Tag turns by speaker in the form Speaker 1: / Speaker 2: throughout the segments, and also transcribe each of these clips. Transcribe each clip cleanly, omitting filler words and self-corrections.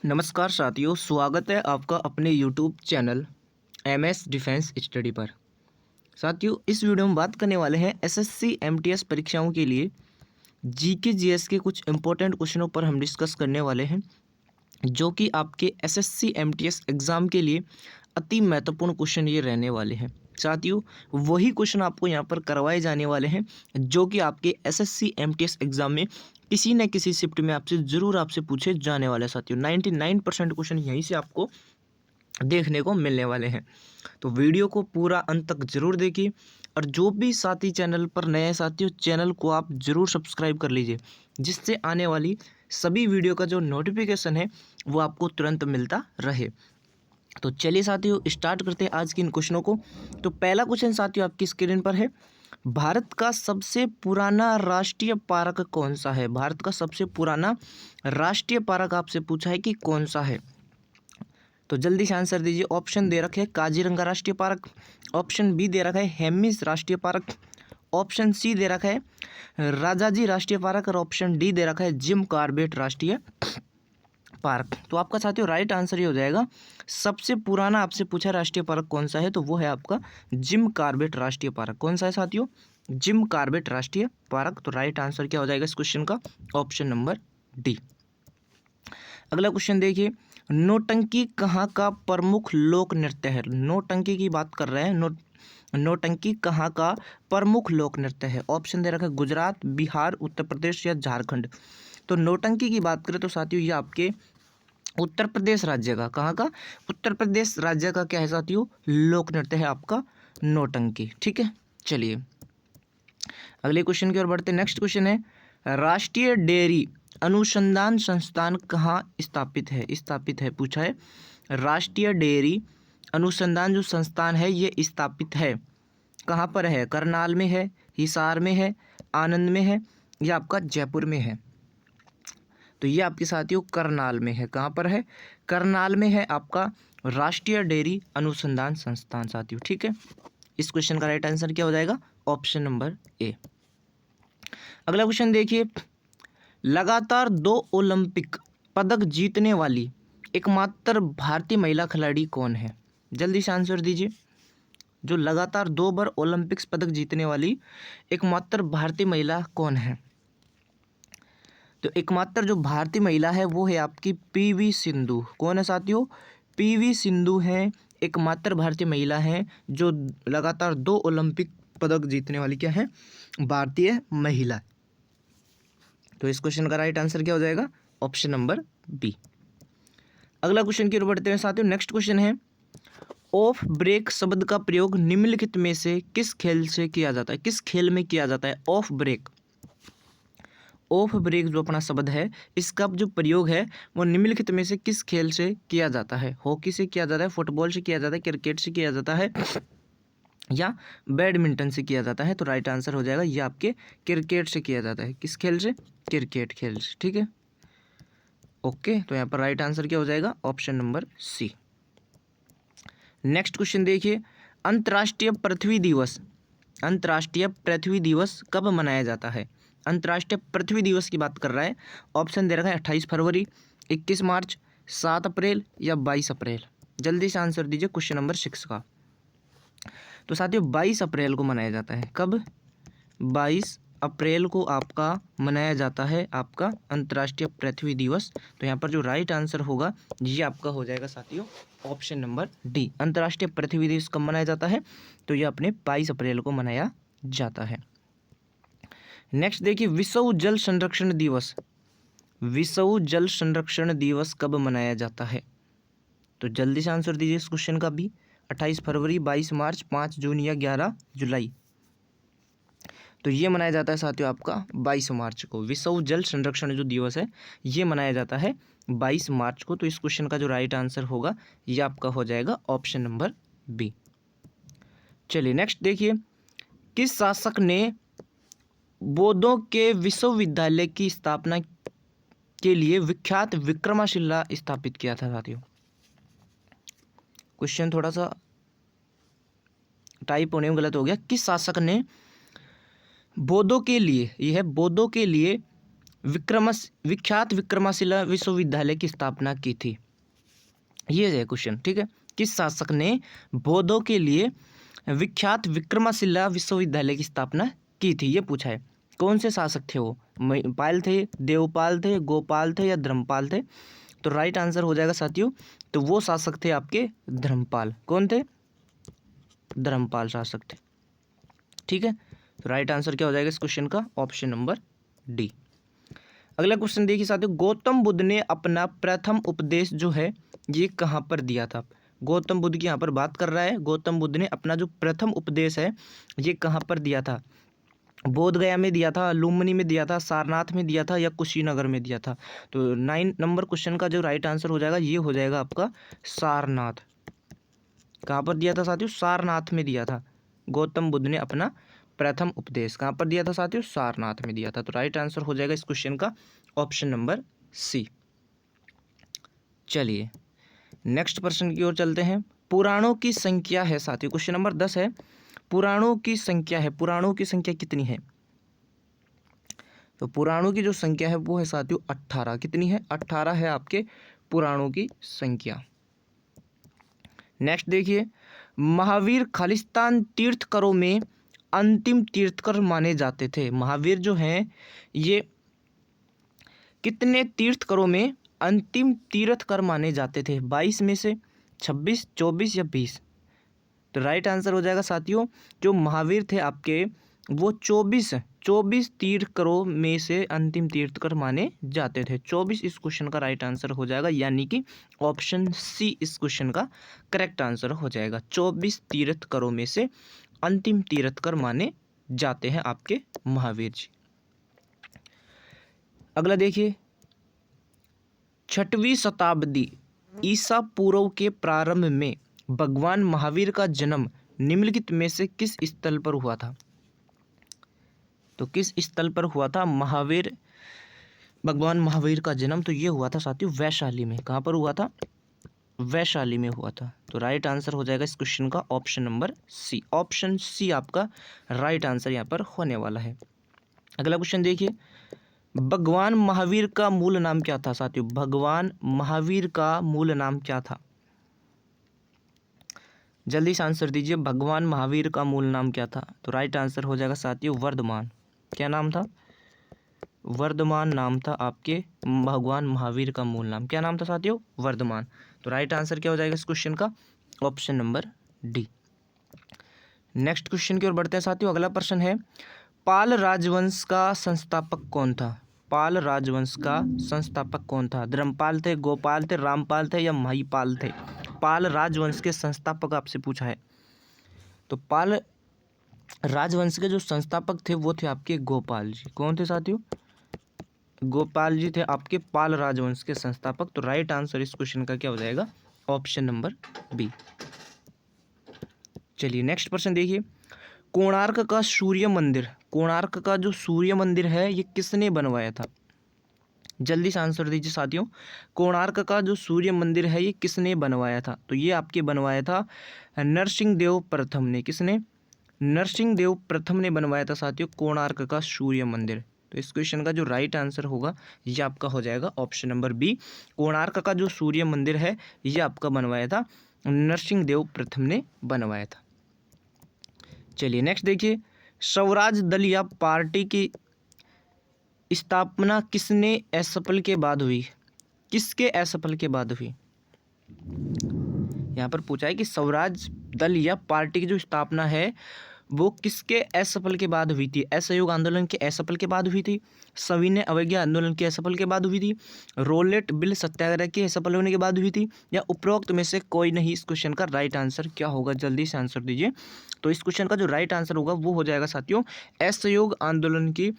Speaker 1: नमस्कार साथियों, स्वागत है आपका अपने YouTube channel MS defence study पर। साथियों, इस वीडियो में बात करने वाले हैं एसएससी एमटीएस परीक्षाओं के लिए जीके जीएस के कुछ इंपॉर्टेंट क्वेश्चनों पर हम डिस्कस करने वाले हैं, जो कि आपके एसएससी एमटीएस एग्ज़ाम के लिए अति महत्वपूर्ण क्वेश्चन ये रहने वाले हैं। साथियों, वही क्वेश्चन आपको यहाँ पर करवाए जाने वाले हैं जो कि आपके एसएससी एमटीएस एग्ज़ाम में किसी न किसी शिफ्ट में आपसे पूछे जाने वाले हैं। साथियों, 99% क्वेश्चन यहीं से आपको देखने को मिलने वाले हैं। तो वीडियो को पूरा अंत तक जरूर देखिए, और जो भी साथी चैनल पर नए साथियों, चैनल को आप जरूर सब्सक्राइब कर लीजिए, जिससे आने वाली सभी वीडियो का जो नोटिफिकेशन है वो आपको तुरंत मिलता रहे। तो चलिए साथियों, स्टार्ट करते हैं आज के इन क्वेश्चनों को। तो पहला क्वेश्चन साथियों आपकी स्क्रीन पर है, भारत का सबसे पुराना राष्ट्रीय पार्क कौन सा है? भारत का सबसे पुराना राष्ट्रीय पार्क आपसे पूछा है कि कौन सा है। तो जल्दी से आंसर दीजिए। ऑप्शन दे रखे हैं काजीरंगा राष्ट्रीय पार्क, ऑप्शन बी दे रखा है हेमिस राष्ट्रीय पार्क, ऑप्शन सी दे रखा है राजाजी राष्ट्रीय पार्क, और ऑप्शन डी दे रखा है जिम कॉर्बेट राष्ट्रीय पार्क। तो आपका साथियों राइट आंसर ये हो जाएगा, सबसे पुराना आपसे पूछा राष्ट्रीय पार्क कौन सा है, तो वो है आपका जिम कॉर्बेट राष्ट्रीय पार्क। कौन सा है साथियों? जिम कॉर्बेट राष्ट्रीय पार्क। तो राइट आंसर क्या हो जाएगा इस क्वेश्चन का? Option number D. अगला क्वेश्चन देखिए, नौटंकी कहाँ का प्रमुख लोक नृत्य है? नौटंकी की बात कर रहे हैं। नौटंकी कहाँ का प्रमुख लोक नृत्य है? ऑप्शन दे रखा है गुजरात, बिहार, उत्तर प्रदेश या झारखंड। तो नौटंकी की बात करें तो साथियों ये आपके उत्तर प्रदेश राज्य का, कहाँ का? उत्तर प्रदेश राज्य का क्या है साथियों? लोक नृत्य है आपका नौटंकी। ठीक है, चलिए अगले क्वेश्चन की ओर बढ़ते हैं। नेक्स्ट क्वेश्चन है, राष्ट्रीय डेयरी अनुसंधान संस्थान कहाँ स्थापित है? पूछा है राष्ट्रीय डेयरी अनुसंधान जो संस्थान है ये स्थापित है कहाँ पर है? करनाल में है, हिसार में है, आनंद में है, या आपका जयपुर में है? तो ये आपके साथियों करनाल में है। कहाँ पर है? करनाल में है आपका राष्ट्रीय डेयरी अनुसंधान संस्थान साथियों। ठीक है, इस क्वेश्चन का राइट आंसर क्या हो जाएगा? Option number A. अगला क्वेश्चन देखिए, लगातार 2 ओलंपिक पदक जीतने वाली एकमात्र भारतीय महिला खिलाड़ी कौन है? जल्दी से आंसर दीजिए। जो लगातार 2 बार ओलंपिक्स पदक जीतने वाली एकमात्र भारतीय महिला कौन है? तो एकमात्र जो भारतीय महिला है वो है आपकी पीवी सिंधु। कौन है साथियों? पीवी सिंधु है एकमात्र भारतीय महिला है जो लगातार 2 ओलंपिक पदक जीतने वाली क्या है? भारतीय महिला। तो इस क्वेश्चन का राइट आंसर क्या हो जाएगा? Option number B. अगला क्वेश्चन की ओर बढ़ते हैं साथियों। नेक्स्ट क्वेश्चन है, ऑफ ब्रेक शब्द का प्रयोग निम्नलिखित में से किस खेल से किया जाता है? किस खेल में किया जाता है ऑफ ब्रेक? ऑफ ब्रेक जो अपना शब्द है, इसका जो प्रयोग है वो निम्नलिखित में से किस खेल से किया जाता है? हॉकी से किया जाता है, फुटबॉल से किया जाता है, क्रिकेट से किया जाता है, या बैडमिंटन से किया जाता है? तो राइट आंसर हो जाएगा ये आपके क्रिकेट से किया जाता है। किस खेल से? क्रिकेट खेल से। ठीक है, ओके। तो यहाँ पर राइट आंसर क्या हो जाएगा? Option number C. Next question देखिए, अंतर्राष्ट्रीय पृथ्वी दिवस कब मनाया जाता है? अंतर्राष्ट्रीय पृथ्वी दिवस की बात कर रहा है। ऑप्शन दे रखा है 28 फरवरी, 21 मार्च, 7 अप्रैल या 22 अप्रैल। जल्दी से आंसर दीजिए क्वेश्चन नंबर 6 का। तो साथियों 22 अप्रैल को मनाया जाता है। कब? 22 अप्रैल को आपका मनाया जाता है आपका अंतर्राष्ट्रीय पृथ्वी दिवस। तो यहाँ पर जो राइट आंसर होगा ये आपका हो जाएगा साथियों ऑप्शन नंबर डी। अंतर्राष्ट्रीय पृथ्वी दिवस कब मनाया जाता है? तो ये अपने 22 अप्रैल को मनाया जाता है। नेक्स्ट देखिए, विश्व जल संरक्षण दिवस कब मनाया जाता है? तो जल्दी से आंसर दीजिए इस क्वेश्चन का भी। 28 फरवरी, 22 मार्च, 5 जून या 11 जुलाई। तो ये मनाया जाता है साथियों आपका 22 मार्च को। विश्व जल संरक्षण जो दिवस है ये मनाया जाता है 22 मार्च को। तो इस क्वेश्चन का जो राइट आंसर होगा ये आपका हो जाएगा ऑप्शन नंबर बी। चलिए नेक्स्ट देखिए, किस शासक ने बौद्धों के विश्वविद्यालय की स्थापना के लिए विख्यात विक्रमशिला स्थापित किया था साथियों? क्वेश्चन थोड़ा सा टाइप होने में गलत हो गया। किस शासक ने बौद्धों के लिए, यह है बौद्धों के लिए विख्यात विक्रमशिला विश्वविद्यालय की स्थापना की थी? ये है क्वेश्चन, ठीक है। किस शासक ने बौद्धों के लिए विख्यात विक्रमशिला विश्वविद्यालय की स्थापना की थी, ये पूछा है। कौन से शासक थे वो? महिपाल थे, देवपाल थे, गोपाल थे या धर्मपाल थे? तो राइट आंसर हो जाएगा साथियों, तो वो शासक थे आपके धर्मपाल। कौन थे? धर्मपाल शासक थे, ठीक है। तो राइट आंसर क्या हो जाएगा इस क्वेश्चन का? Option number D. अगला क्वेश्चन देखिए साथियों, गौतम बुद्ध ने अपना प्रथम उपदेश जो है ये कहाँ पर दिया था? गौतम बुद्ध की यहाँ पर बात कर रहा है। गौतम बुद्ध ने अपना जो प्रथम उपदेश है ये कहाँ पर दिया था? बोध गया में दिया था, लुम्बिनी में दिया था, सारनाथ में दिया था या कुशीनगर में दिया था? तो 9 नंबर क्वेश्चन का जो राइट आंसर हो जाएगा ये हो जाएगा आपका सारनाथ। कहाँ पर दिया था साथियों? सारनाथ में दिया था। गौतम बुद्ध ने अपना प्रथम उपदेश कहाँ पर दिया था साथियों? सारनाथ में दिया था। तो राइट आंसर हो जाएगा इस क्वेश्चन का ऑप्शन नंबर सी। चलिए नेक्स्ट प्रश्न की ओर चलते हैं। पुराणों की संख्या है साथियों, क्वेश्चन नंबर 10 है, पुराणों की संख्या है, पुराणों की संख्या कितनी है? तो पुराणों की जो संख्या है वो है साथियों 18। कितनी है? 18 है आपके पुराणों की संख्या। नेक्स्ट देखिए, महावीर खालिस्तान तीर्थकरों में अंतिम तीर्थकर माने जाते थे। महावीर जो हैं ये कितने तीर्थकरों में अंतिम तीर्थकर माने जाते थे? 22 में से, 26, 24 या 20? तो राइट आंसर हो जाएगा साथियों, जो महावीर थे आपके वो 24 तीर्थकरों में से अंतिम तीर्थकर माने जाते थे। 24 इस क्वेश्चन का राइट आंसर हो जाएगा, यानी कि ऑप्शन सी इस क्वेश्चन का करेक्ट आंसर हो जाएगा। 24 तीर्थकरों में से अंतिम तीर्थकर माने जाते हैं आपके महावीर जी। अगला देखिए, 6वीं शताब्दी ईसा पूर्व के प्रारंभ में भगवान महावीर का जन्म निम्नलिखित में से किस स्थल पर हुआ था? तो किस स्थल पर हुआ था भगवान महावीर का जन्म? तो ये हुआ था साथियों वैशाली में। कहाँ पर हुआ था? वैशाली में हुआ था। तो राइट आंसर हो जाएगा इस क्वेश्चन का option number C. Option C आपका राइट आंसर यहाँ पर होने वाला है। अगला क्वेश्चन देखिए, भगवान महावीर का मूल नाम क्या था साथियों? भगवान महावीर का मूल नाम क्या था? जल्दी से आंसर दीजिए, भगवान महावीर का मूल नाम क्या था? तो राइट आंसर हो जाएगा साथियों वर्धमान। क्या नाम था? वर्धमान नाम था आपके भगवान महावीर का मूल नाम। क्या नाम था साथियों? वर्धमान। तो राइट आंसर क्या हो जाएगा इस क्वेश्चन का? Option number D. Next question की ओर बढ़ते हैं साथियों। अगला प्रश्न है, पाल राजवंश का संस्थापक कौन था? पाल राजवंश का संस्थापक कौन था? धर्मपाल थे, गोपाल थे, रामपाल थे या महिपाल थे? पाल राजवंश के संस्थापक आपसे पूछा है। तो पाल राजवंश के जो संस्थापक थे वो थे आपके गोपाल जी। कौन थे साथियों? गोपाल जी थे आपके पाल राजवंश के संस्थापक। तो राइट आंसर इस क्वेश्चन का क्या हो जाएगा? Option number B. चलिए नेक्स्ट प्रश्न देखिए, कोणार्क का सूर्य मंदिर, कोणार्क का जो सूर्य मंदिर है ये किसने बनवाया था? जल्दी से आंसर दीजिए साथियों, कोणार्क का जो सूर्य मंदिर है ये किसने बनवाया था? तो ये आपके बनवाया था नरसिंहदेव प्रथम ने। किसने? नरसिंहदेव प्रथम ने बनवाया था साथियों कोणार्क का सूर्य मंदिर। तो इस क्वेश्चन का जो राइट आंसर होगा ये आपका हो जाएगा ऑप्शन नंबर बी। कोणार्क का जो सूर्य मंदिर है ये आपका बनवाया था नरसिंहदेव प्रथम ने बनवाया था। चलिए नेक्स्ट देखिए, स्वराज दल या पार्टी की स्थापना किसने असफल के बाद हुई? किसके असफल के बाद हुई? यहाँ पर पूछा है कि स्वराज दल या पार्टी की जो स्थापना है वो किसके असफल के बाद हुई थी? असहयोग आंदोलन के असफल के बाद हुई थी, सविनय अवज्ञा आंदोलन के असफल के बाद हुई थी, रोलेट बिल सत्याग्रह के असफल होने के बाद हुई थी, या उपरोक्त में से कोई नहीं? इस क्वेश्चन का राइट आंसर क्या होगा? जल्दी से आंसर दीजिए। तो इस क्वेश्चन का जो राइट आंसर होगा वो हो जाएगा साथियों असहयोग आंदोलन की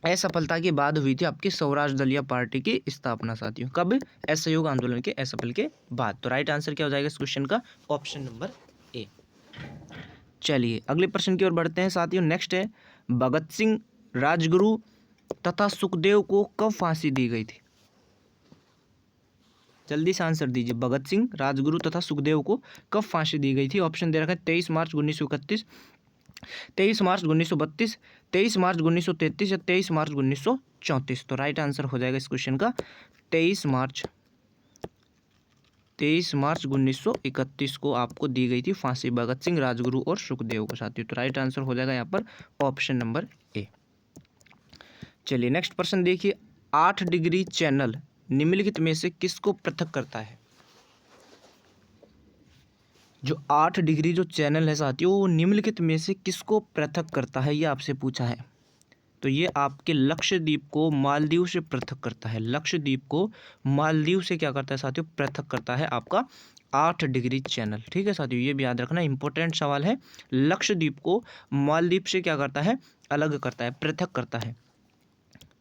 Speaker 1: असफलता के बाद हुई थी आपकी स्वराज दलिया पार्टी की स्थापना साथियों। कब? असहयोग आंदोलन के असफल के बाद। तो राइट आंसर क्या हो जाएगा इस क्वेश्चन का? Option number A. चलिए अगले प्रश्न की ओर बढ़ते हैं साथियों। नेक्स्ट है, भगत सिंह, राजगुरु तथा सुखदेव को कब फांसी दी गई थी? जल्दी से आंसर दीजिए, भगत सिंह, राजगुरु तथा सुखदेव को कब फांसी दी गई थी? ऑप्शन दे रखा है 23 मार्च 1931, 23 मार्च 1932, 23 मार्च 1933 या 23 मार्च 1934। तो राइट आंसर हो जाएगा इस क्वेश्चन का 23 मार्च 1931 को आपको दी गई थी फांसी भगत सिंह, राजगुरु और सुखदेव को साथियों। तो राइट आंसर हो जाएगा यहाँ पर ऑप्शन नंबर ए। चलिए नेक्स्ट प्रश्न देखिए, 8 डिग्री चैनल निम्नलिखित में से किसको पृथक करता है? जो 8 डिग्री जो चैनल है साथियों, वो निम्नलिखित में से किसको पृथक करता है, ये आपसे पूछा है। तो ये आपके लक्षद्वीप को मालदीव से पृथक करता है। लक्षद्वीप को मालदीव से क्या करता है साथियों? पृथक करता है आपका 8 डिग्री चैनल। ठीक है साथियों, ये भी याद रखना, इंपॉर्टेंट सवाल है। लक्षद्वीप को मालदीव से क्या करता है? अलग करता है, पृथक करता है।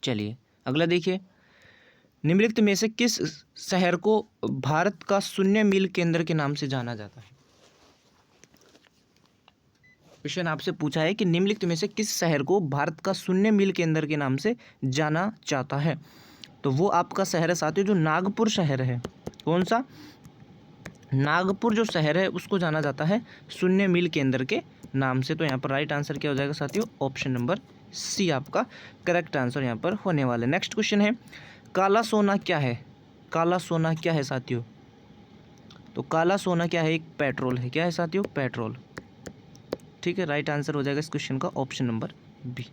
Speaker 1: चलिए अगला देखिए, निम्नलिखित में से किस शहर को भारत का शून्य मील केंद्र के नाम से जाना जाता है? क्वेश्चन आपसे पूछा है कि निम्नलिखित में से किस शहर को भारत का शून्य मील केंद्र के नाम से जाना जाता है? तो वो आपका शहर है साथियों जो नागपुर शहर है। कौन सा? नागपुर जो शहर है उसको जाना जाता है शून्य मील केंद्र के नाम से। तो यहाँ पर राइट आंसर क्या हो जाएगा साथियों? ऑप्शन नंबर सी आपका करेक्ट आंसर यहाँ पर होने वाला है। नेक्स्ट क्वेश्चन है, काला सोना क्या है? काला सोना क्या है साथियों? तो काला सोना क्या है? एक पेट्रोल है। क्या है साथियों? पेट्रोल। ठीक है, राइट आंसर हो जाएगा इस क्वेश्चन का ऑप्शन नंबर बी।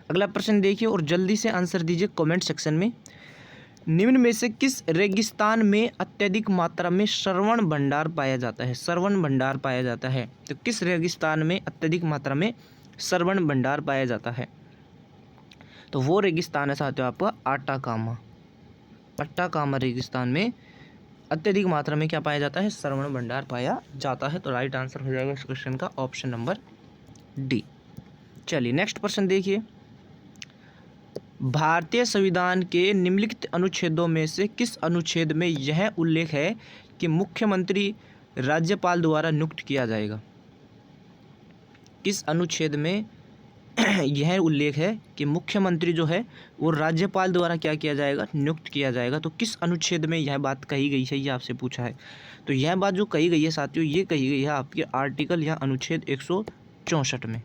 Speaker 1: अगला प्रश्न देखिए और जल्दी से आंसर दीजिए कमेंट सेक्शन में। निम्न में से किस रेगिस्तान में अत्यधिक मात्रा में श्रवण भंडार पाया जाता है? श्रवण भंडार पाया जाता है। तो किस रेगिस्तान में अत्यधिक मात्रा में श्रवण भंडार पाया जाता है? तो वो रेगिस्तान है साथियों आपका अटाकामा। अटाकामा रेगिस्तान में अत्यधिक मात्रा में क्या पाया जाता है? श्रवण भंडार पाया जाता है। तो राइट आंसर हो जाएगा इस क्वेश्चन का ऑप्शन नंबर डी। चलिए नेक्स्ट प्रश्न देखिए, भारतीय संविधान के निम्नलिखित अनुच्छेदों में से किस अनुच्छेद में यह उल्लेख है कि मुख्यमंत्री राज्यपाल द्वारा नियुक्त किया जाएगा? किस अनुच्छेद में यह उल्लेख है कि मुख्यमंत्री जो है वो राज्यपाल द्वारा क्या किया जाएगा? नियुक्त किया जाएगा। तो किस अनुच्छेद में यह बात कही गई है, ये आपसे पूछा है। तो यह बात जो कही गई है साथियों, ये कही गई है आपके आर्टिकल या अनुच्छेद 164 में।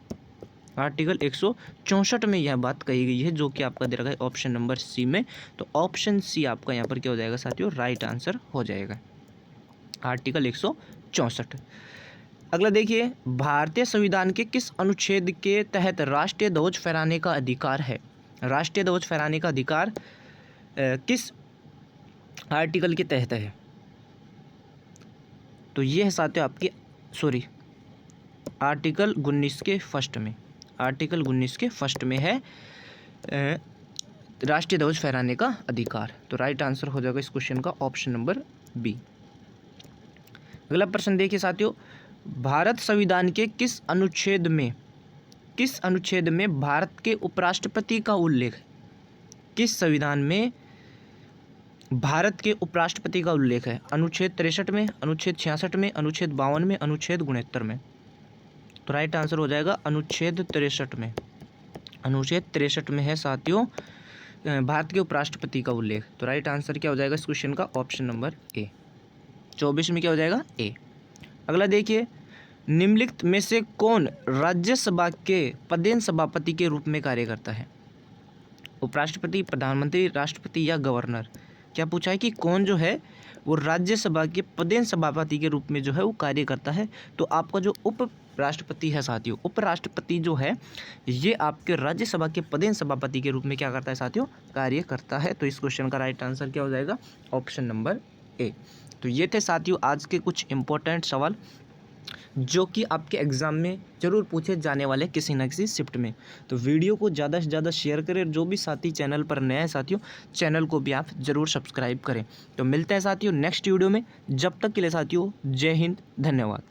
Speaker 1: आर्टिकल 164 में यह बात कही गई है, जो कि आपका दे रखा है ऑप्शन नंबर सी में। तो ऑप्शन सी आपका यहाँ पर क्या हो जाएगा साथियों? राइट आंसर हो जाएगा, आर्टिकल 164। अगला देखिए, भारतीय संविधान के किस अनुच्छेद के तहत राष्ट्रीय ध्वज फहराने का अधिकार है? राष्ट्रीय ध्वज फहराने का अधिकार किस आर्टिकल के तहत है? तो ये है साथियों आपके आर्टिकल 19 के फर्स्ट में। आर्टिकल 19 के फर्स्ट में है राष्ट्रीय ध्वज फहराने का अधिकार। तो राइट आंसर हो जाएगा इस क्वेश्चन का ऑप्शन नंबर बी। अगला प्रश्न देखिए साथियों, भारत संविधान के किस अनुच्छेद में भारत के उपराष्ट्रपति का उल्लेख है? किस संविधान में भारत के उपराष्ट्रपति का उल्लेख है? अनुच्छेद 63 में, अनुच्छेद 66 में, अनुच्छेद 52 में, अनुच्छेद 69 में। तो राइट आंसर हो जाएगा अनुच्छेद 63 में। अनुच्छेद 63 में है साथियों भारत के उपराष्ट्रपति का उल्लेख। तो राइट आंसर क्या हो जाएगा इस क्वेश्चन का? Option number A. 24 में क्या हो जाएगा? ए। अगला देखिए, निम्नलिखित में से कौन राज्यसभा के पदेन सभापति के रूप में कार्य करता है? उपराष्ट्रपति, प्रधानमंत्री, राष्ट्रपति या गवर्नर। क्या पूछा है कि कौन जो है वो राज्यसभा के पदेन सभापति के रूप में जो है वो कार्य करता है? तो आपका जो उप राष्ट्रपति है साथियों, उपराष्ट्रपति जो है ये आपके राज्यसभा के पदेन सभापति के रूप में क्या करता है साथियों? कार्य करता है। तो इस क्वेश्चन का राइट आंसर क्या हो जाएगा? Option number A. तो ये थे साथियों आज के कुछ इंपॉर्टेंट सवाल जो कि आपके एग्ज़ाम में ज़रूर पूछे जाने वाले किसी न किसी शिफ्ट में। तो वीडियो को ज़्यादा से ज़्यादा शेयर करें। जो भी साथी चैनल पर नए हैं साथियों, चैनल को भी आप ज़रूर सब्सक्राइब करें। तो मिलते हैं साथियों नेक्स्ट वीडियो में। जब तक के लिए साथियों, जय हिंद, धन्यवाद।